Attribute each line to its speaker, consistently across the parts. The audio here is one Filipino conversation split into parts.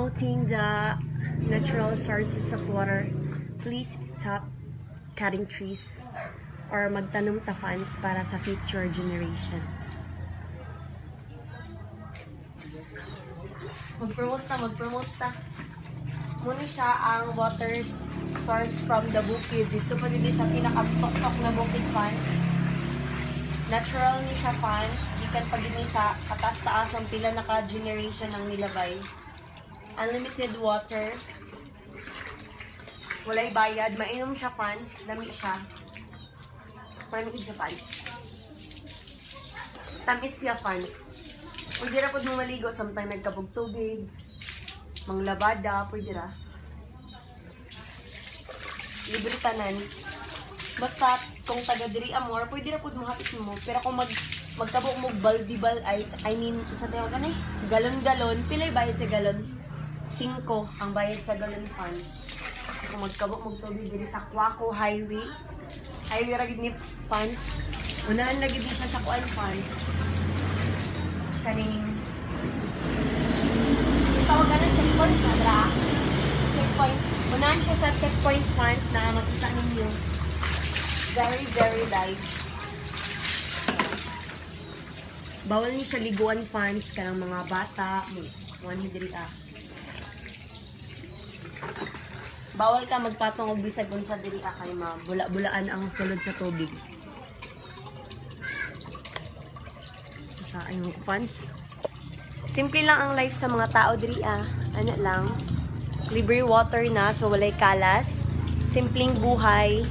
Speaker 1: promoting the natural sources of water, please stop cutting trees or magtanom ta funds para sa future generation. Mag-promote ta. Muna siya ang water source from the bukid. Dito pa dito sa pinaka-tok-tok na bukid funds. Natural ni siya funds. Gikan pa gini sa katas-taas ang pila naka-generation ang nilabay. Unlimited water. Walay bayad. Mainom siya funds. Dami siya. Paramig siya funds. Tamis siya funds. Pwede ra po mo maligo. Sometimes nagkabog tubig. Manglabada. Pwede ra. Libre tanan. Basta kung taga diri amor, pwede ra pud mo hapit mo. Pero kung magkabog mo baldibal ay I mean sa tayo kanay galon-galon, pilay bayad sa galon? 5 ang bayad sa galon funds. Kung magkabog mo tubig diri sa Quaco Highway ra gid ni funds. Unahan lagi di siya sa kuan funds. Kaning tawag na checkpoint na checkpoint. Unahan siya sa checkpoint funds na makita ninyo. Very, very light. Bawal niya siya liguan funds kanang mga bata. Bawal ka magpatong og bisag kung sa diri kay bula-bulaan ang sulod sa tubig. Sa ayong funds. Simple lang ang life sa mga tao diri Ano lang. Libre water na so walay kalas. Simpleng buhay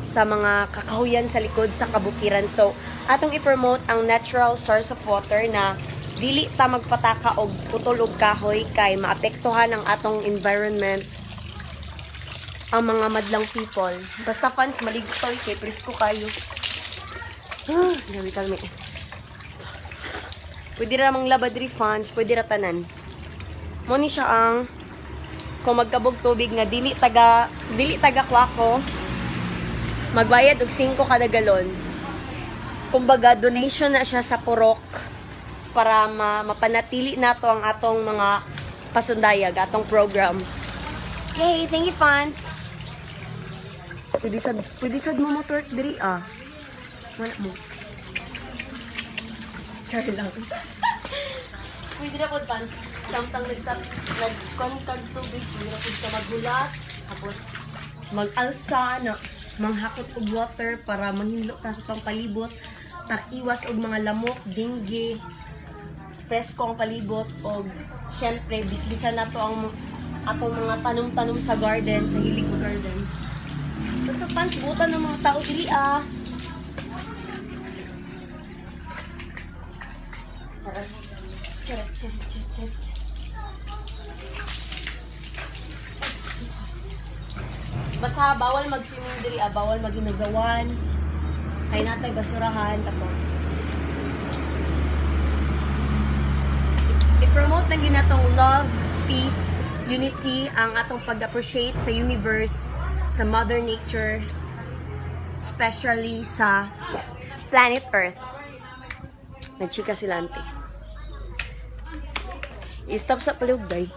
Speaker 1: sa mga kakahuyan sa likod sa kabukiran. So, atong i-promote ang natural source of water na dili ta magpataka og putol og kahoy kay maapektuhan ang atong environment ang mga madlang people. Basta fans maligtoy kay presko kayo. Grabe kalmi. Pwede ra mang labadri fans, pwede ra tanan. Mo ni siya ang kung magkabog tubig nga dili taga Quaco, magbayad og 5 kada galon. Kumbaga, donation na siya sa Purok para mapanatili nato ang atong mga pasundayag, atong program. Yay! Thank you, fans! Pwede sad mo motork diri, Wala mo. Char lang. Pwede na po, fans. Samtang nag-concag tubig, pwede na po ka maghulat, tapos mag-alsa na manghakot og water para manghilo ta sa tong palibot, iwas og mga lamok, dengue, presko ang palibot og syempre bisbisan nato ang atong mga tanom-tanom sa garden, sa hilig mo garden. Basta fans butan ng mga tao diri Charat. Basta bawal mag-swimming diri, bawal maginugawan. Kay natay basurahan tapos i-promote na ginatong love, peace, unity ang atong pag-appreciate sa universe, sa Mother Nature, especially sa planet Earth. Nagchika sila ante. I-stop sa palugday.